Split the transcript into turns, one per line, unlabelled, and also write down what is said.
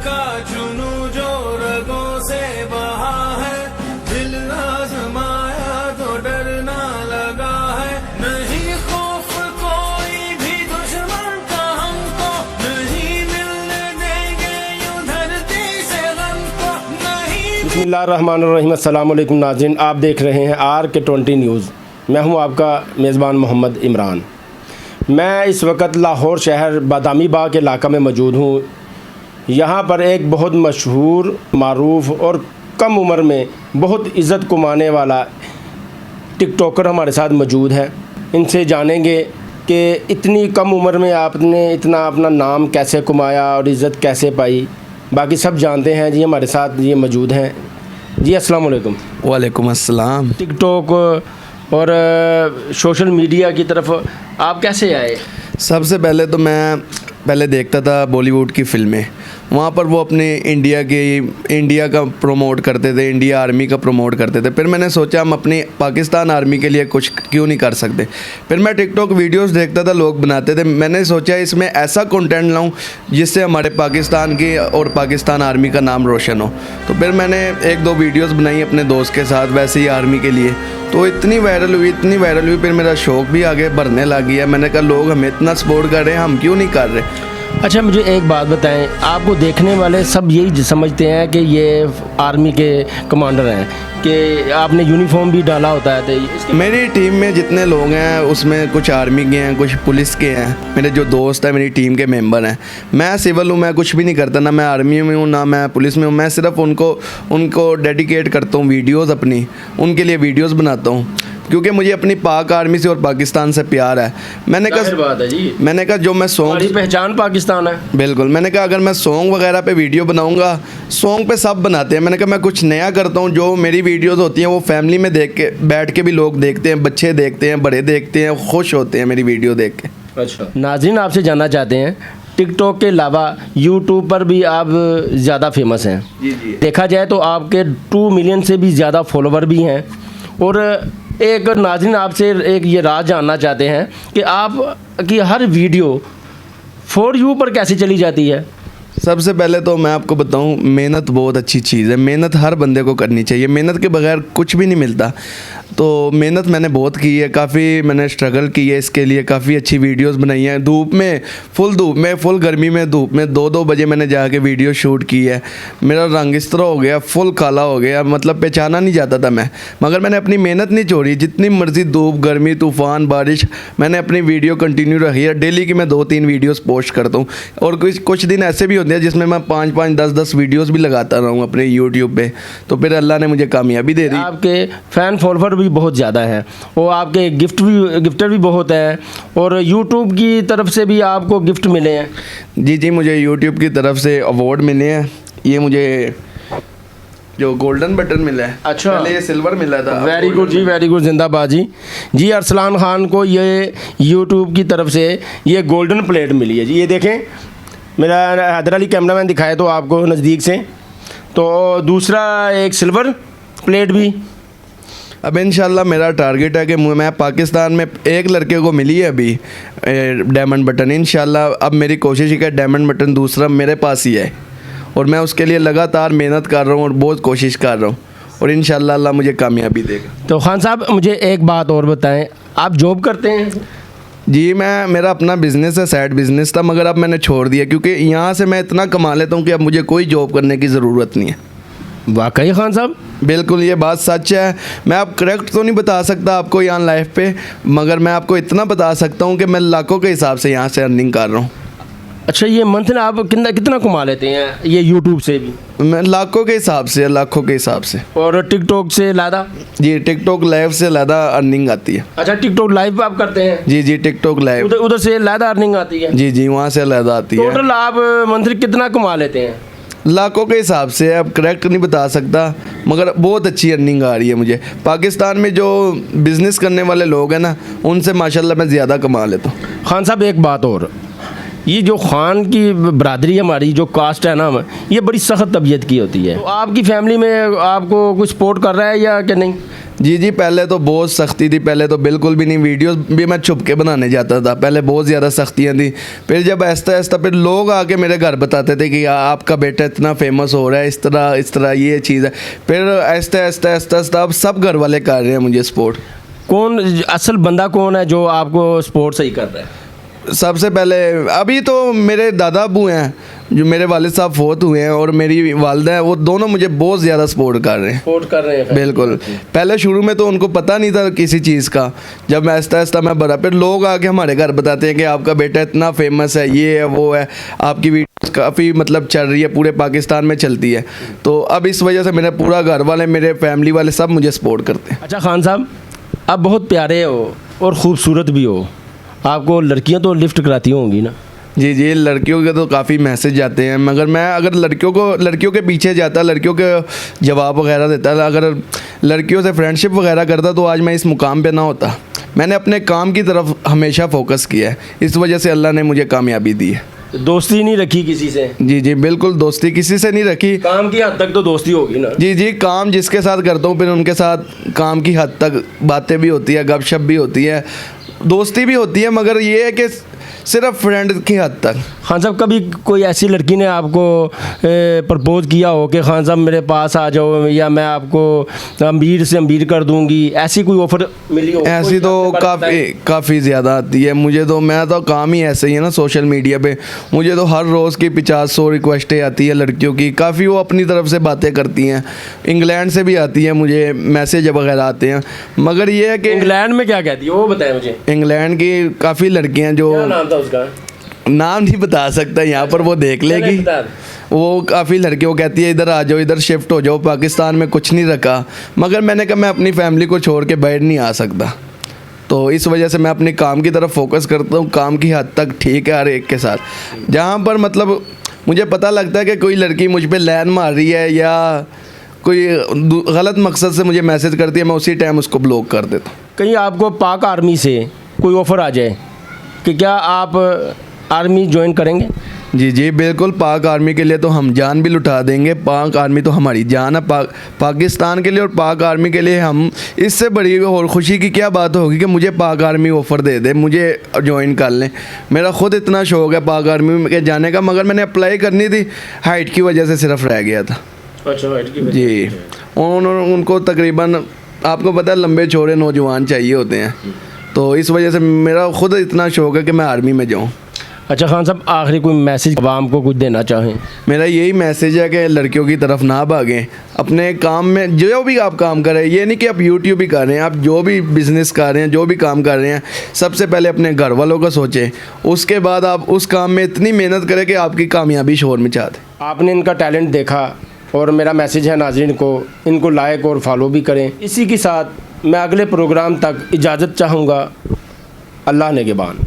का जुनू जो रगों से बहा है, दिल आजमाया तो डरना लगा है, नहीं खौफ कोई भी दुश्मन का हमको, नहीं मिलने देंगे यूं धरती से गम को, नहीं।
बिस्मिल्लाहिर्रहमानिर्रहीम। अस्सलाम वालेकुम नाज़रीन, आप देख रहे हैं RK20 न्यूज़। मैं हूं आपका मेज़बान मोहम्मद इमरान। मैं इस वक्त लाहौर शहर बादामी बाग के इलाका में मौजूद हूं। यहाँ पर एक बहुत मशहूर, मारूफ़ और कम उम्र में बहुत इज़्ज़त कमाने वाला टिकटॉकर हमारे साथ मौजूद है। इनसे जानेंगे कि इतनी कम उम्र में आपने इतना अपना नाम कैसे कमाया और इज़्ज़त कैसे पाई। बाकी सब जानते हैं जी। हमारे साथ ये मौजूद हैं जी। अस्सलाम वालेकुम।
वालेकुम अस्सलाम।
टिकटॉक और सोशल मीडिया की तरफ आप कैसे आए?
सबसे पहले तो मैं देखता था बॉलीवुड की फ़िल्में। वहाँ पर वो अपने इंडिया का प्रमोट करते थे, इंडिया आर्मी का प्रमोट करते थे। फिर मैंने सोचा हम अपनी पाकिस्तान आर्मी के लिए कुछ क्यों नहीं कर सकते। फिर मैं टिकटॉक वीडियोस देखता था, लोग बनाते थे। मैंने सोचा इसमें ऐसा कंटेंट लाऊं जिससे हमारे पाकिस्तान की और पाकिस्तान आर्मी का नाम रोशन हो। तो फिर मैंने एक दो वीडियोस बनाई अपने दोस्त के साथ, वैसे ही आर्मी के लिए। तो इतनी वायरल हुई, फिर मेरा शौक़ भी आगे बढ़ने लग गया। मैंने कहा लोग हमें इतना सपोर्ट कर रहे हैं, हम क्यों नहीं कर रहे।
अच्छा, मुझे एक बात बताएं, आपको देखने वाले सब यही समझते हैं कि ये आर्मी के कमांडर हैं, कि आपने यूनिफॉर्म भी डाला होता है? तो
मेरी टीम में जितने लोग हैं उसमें कुछ आर्मी के हैं, कुछ पुलिस के हैं। मेरे जो दोस्त हैं मेरी टीम के मेंबर हैं। मैं सिविल हूँ, मैं कुछ भी नहीं करता, ना मैं आर्मी में हूँ ना मैं पुलिस में हूँ। मैं सिर्फ उनको डेडिकेट करता हूँ वीडियोज़ अपनी, उनके लिए वीडियोज़ बनाता हूँ, क्योंकि मुझे अपनी पाक आर्मी से और पाकिस्तान से प्यार है। मैंने कहा जो मैं सॉन्ग,
पहचान पाकिस्तान है।
बिल्कुल। मैंने कहा अगर मैं सॉन्ग वगैरह पे वीडियो बनाऊंगा, सॉन्ग पे सब बनाते हैं, मैंने कहा मैं कुछ नया करता हूँ। जो मेरी वीडियोस होती हैं वो फैमिली में बैठ के भी लोग देखते हैं, बच्चे देखते हैं, बड़े देखते हैं, खुश होते हैं मेरी वीडियो देख के।
अच्छा, नाज़रीन आपसे जानना चाहते हैं, टिकटॉक के अलावा यूट्यूब पर भी आप ज़्यादा फेमस हैं।
जी।
देखा जाए तो आपके 2 मिलियन से भी ज़्यादा फॉलोवर भी हैं। और एक नाज़रीन आपसे एक ये राज जानना चाहते हैं कि आप की हर वीडियो फॉर यू पर कैसे चली जाती है?
सबसे पहले तो मैं आपको बताऊं, मेहनत बहुत अच्छी चीज़ है। मेहनत हर बंदे को करनी चाहिए। मेहनत के बगैर कुछ भी नहीं मिलता। तो मेहनत मैंने बहुत की है, काफ़ी मैंने स्ट्रगल की है इसके लिए। काफ़ी अच्छी वीडियोस बनाई हैं, धूप में, फुल गर्मी में, धूप में 2-2 बजे मैंने जाके वीडियो शूट की है। मेरा रंग इस तरह हो गया, फुल काला हो गया, मतलब पहचाना नहीं जाता था मैं। मगर मैंने अपनी मेहनत नहीं छोड़ी। जितनी मर्ज़ी धूप, गर्मी, तूफ़ान, बारिश, मैंने अपनी वीडियो कंटिन्यू रखी है। डेली की मैं 2-3 वीडियोज़ पोस्ट करता हूँ। और कुछ दिन ऐसे भी होते हैं जिसमें मैं 5-5, 10-10 वीडियोज़ भी लगाता रहूँ अपने यूट्यूब पे। तो फिर अल्लाह ने मुझे कामयाबी दे दी।
आपके फ़ैन फॉलोवर भी बहुत ज़्यादा हैं और आपके गिफ्टर भी बहुत हैं, और यूट्यूब की तरफ से भी आपको गिफ्ट मिले हैं?
जी, मुझे यूट्यूब की तरफ से अवार्ड मिले हैं। ये मुझे जो गोल्डन बटन मिला है।
अच्छा,
पहले ये सिल्वर मिला था।
वेरी गुड जी, वेरी गुड, जिंदाबाद जी। जी, अरसलान खान को ये यूट्यूब की तरफ से ये गोल्डन प्लेट मिली है जी। ये देखें, मेरा हैदर अली कैमरामैन दिखाए तो आपको नज़दीक से। तो दूसरा एक सिल्वर प्लेट भी।
अब इंशाल्लाह मेरा टारगेट है कि मैं पाकिस्तान में एक लड़के को मिली है अभी डायमंड बटन। इंशाल्लाह अब मेरी कोशिश है कि डायमंड बटन दूसरा मेरे पास ही है, और मैं उसके लिए लगातार मेहनत कर रहा हूँ और बहुत कोशिश कर रहा हूँ, और इंशाल्लाह अल्लाह मुझे कामयाबी देगा।
तो खान साहब, मुझे एक बात और बताएं, आप जॉब करते हैं?
जी, मेरा अपना बिज़नेस है, साइड बिज़नेस था, मगर अब मैंने छोड़ दिया क्योंकि यहाँ से मैं इतना कमा लेता हूँ कि अब मुझे कोई जॉब करने की ज़रूरत नहीं है।
वाकई खान साहब?
बिल्कुल, ये बात सच है। मैं अब करेक्ट तो नहीं बता सकता आपको यहाँ लाइफ पे, मगर मैं आपको इतना बता सकता हूँ कि मैं लाखों के हिसाब से यहाँ से अर्निंग कर रहा हूँ।
अच्छा, ये मंथ में आप कितना कमा लेते हैं ये यूट्यूब से भी?
मैं लाखों के हिसाब से। और
टिकटॉक से ज़्यादा?
जी, टिकटॉक लाइव से ज़्यादा अर्निंग आती है।
अच्छा, टिकटॉक लाइव आप करते हैं?
जी, टिकटॉक लाइव
उधर से ज़्यादा अर्निंग आती है?
जी, वहाँ से ज़्यादा आती है।
टोटल आप मंथली कितना कमा लेते हैं?
लाखों के हिसाब से। अब करेक्ट नहीं बता सकता, मगर बहुत अच्छी अर्निंग आ रही है मुझे। पाकिस्तान में जो बिज़नेस करने वाले लोग हैं ना, उनसे माशाल्लाह मैं ज़्यादा कमा लेता हूँ।
खान साहब, एक बात और, ये जो खान की बरादरी हमारी जो कास्ट है ना, ये बड़ी सख्त तबीयत की होती है। तो आपकी फैमिली में आपको कुछ सपोर्ट कर रहा है या कि नहीं?
जी जी, पहले तो बहुत सख्ती थी, पहले तो बिल्कुल भी नहीं, वीडियोस भी मैं छुप के बनाने जाता था, पहले बहुत ज़्यादा सख्तियाँ थी। फिर जब आहिस्ता आहिस्ता फिर लोग आके मेरे घर बताते थे कि आपका बेटा इतना फेमस हो रहा है, इस तरह ये चीज़ है। फिर आहिस्ता आहिस्ता आहिस्ता आहिस्ता अब सब घर वाले कर रहे हैं मुझे सपोर्ट।
कौन असल बंदा कौन है जो आपको सपोर्ट सही कर रहा है?
सबसे पहले अभी तो मेरे दादा अबू हैं, जो मेरे वालिद साहब फोत हुए हैं, और मेरी वालदा है, वो दोनों मुझे बहुत ज़्यादा सपोर्ट कर रहे हैं। बिल्कुल, पहले शुरू में तो उनको पता नहीं था किसी चीज़ का, जब मैं आहिस्ता आहिस्ता मैं बढ़ा, फिर लोग आके हमारे घर बताते हैं कि आपका बेटा इतना फेमस है, ये है वो है, आपकी वीडियोस काफ़ी मतलब चल रही है, पूरे पाकिस्तान में चलती है। तो अब इस वजह से मेरा पूरा घर वाले, मेरे फैमिली वाले सब मुझे सपोर्ट करते हैं।
अच्छा खान साहब, आप बहुत प्यारे हो और ख़ूबसूरत भी हो, आपको लड़कियां तो लिफ्ट कराती होंगी ना?
जी जी, लड़कियों के तो काफ़ी मैसेज जाते हैं, मगर मैं अगर लड़कियों के पीछे जाता, लड़कियों के जवाब वगैरह देता, अगर लड़कियों से फ्रेंडशिप वगैरह करता, तो आज मैं इस मुकाम पे ना होता। मैंने अपने काम की तरफ हमेशा फोकस किया है, इस वजह से अल्लाह ने मुझे कामयाबी दी है।
दोस्ती नहीं रखी किसी से?
जी जी बिल्कुल, दोस्ती किसी से नहीं रखी।
काम की हद तक तो दोस्ती होगी ना?
जी जी, काम जिसके साथ करता हूँ फिर उनके साथ काम की हद तक बातें भी होती है, गपशप भी होती है, दोस्ती भी होती है, मगर ये है कि सिर्फ फ्रेंड की हद तक।
खान साहब, कभी कोई ऐसी लड़की ने आपको प्रपोज किया हो कि खान साहब मेरे पास आ जाओ, या मैं आपको अमीर से अमीर कर दूंगी, ऐसी कोई ऑफ़र मिली हो?
ऐसी तो काफ़ी ज़्यादा आती है मुझे, तो मैं तो काम ही ऐसे ही है ना सोशल मीडिया पे, मुझे तो हर रोज़ की 50-100 रिक्वेस्टें आती है लड़कियों की, काफ़ी वो अपनी तरफ से बातें करती हैं। इंग्लैंड से भी आती है, मुझे मैसेज वगैरह आते हैं, मगर ये है कि
इंग्लैंड में क्या कहती है वो बताएं मुझे।
इंग्लैंड की काफ़ी लड़कियाँ जो,
क्या नाम था उसका?
नाम नहीं बता सकता यहाँ पर, वो देख लेगी। वो काफ़ी लड़कियों कहती है इधर आ जाओ, इधर शिफ्ट हो जाओ, पाकिस्तान में कुछ नहीं रखा, मगर मैंने कहा मैं अपनी फैमिली को छोड़ के बाहर नहीं आ सकता, तो इस वजह से मैं अपने काम की तरफ फोकस करता हूँ। काम की हद तक ठीक है हर एक के साथ, जहाँ पर मतलब मुझे पता लगता है कि कोई लड़की मुझ पर लाइन मार रही है या कोई गलत मकसद से मुझे मैसेज करती है, मैं उसी टाइम उसको ब्लॉक कर देता हूँ।
कहीं आपको पाक आर्मी से कोई ऑफ़र आ जाए कि क्या आप आर्मी ज्वाइन करेंगे?
जी जी बिल्कुल, पाक आर्मी के लिए तो हम जान भी लुटा देंगे, पाक आर्मी तो हमारी जान है, पाकिस्तान के लिए और पाक आर्मी के लिए हम, इससे बड़ी और खुशी की क्या बात होगी कि मुझे पाक आर्मी ऑफ़र दे दे, मुझे ज्वाइन कर लें। मेरा ख़ुद इतना शौक़ है पाक आर्मी में जाने का, मगर मैंने अप्लाई करनी थी, हाइट की वजह से सिर्फ रह गया था।
अच्छा, हाइट की वजह
जी, उनको तकरीबन आपको पता है लंबे चौड़े नौजवान चाहिए होते हैं, तो इस वजह से मेरा ख़ुद इतना शौक़ है कि मैं आर्मी में जाऊँ।
अच्छा खान साहब, आखिरी कोई मैसेज आवाम को कुछ देना चाहें?
मेरा यही मैसेज है कि लड़कियों की तरफ ना भागें, अपने काम में जो भी आप काम कर रहे हैं, ये नहीं कि आप यूट्यूब ही कर रहे हैं, आप जो भी बिज़नेस कर रहे हैं, जो भी काम कर रहे हैं, सबसे पहले अपने घर वालों का सोचें, उसके बाद आप उस काम में इतनी मेहनत करें कि आपकी कामयाबी शोर मचा दे।
आपने इनका टैलेंट देखा और मेरा मैसेज है नाज़रीन को, इनको लाइक और फॉलो भी करें। इसी के साथ मैं अगले प्रोग्राम तक इजाज़त चाहूँगा। अल्लाह निगहबान।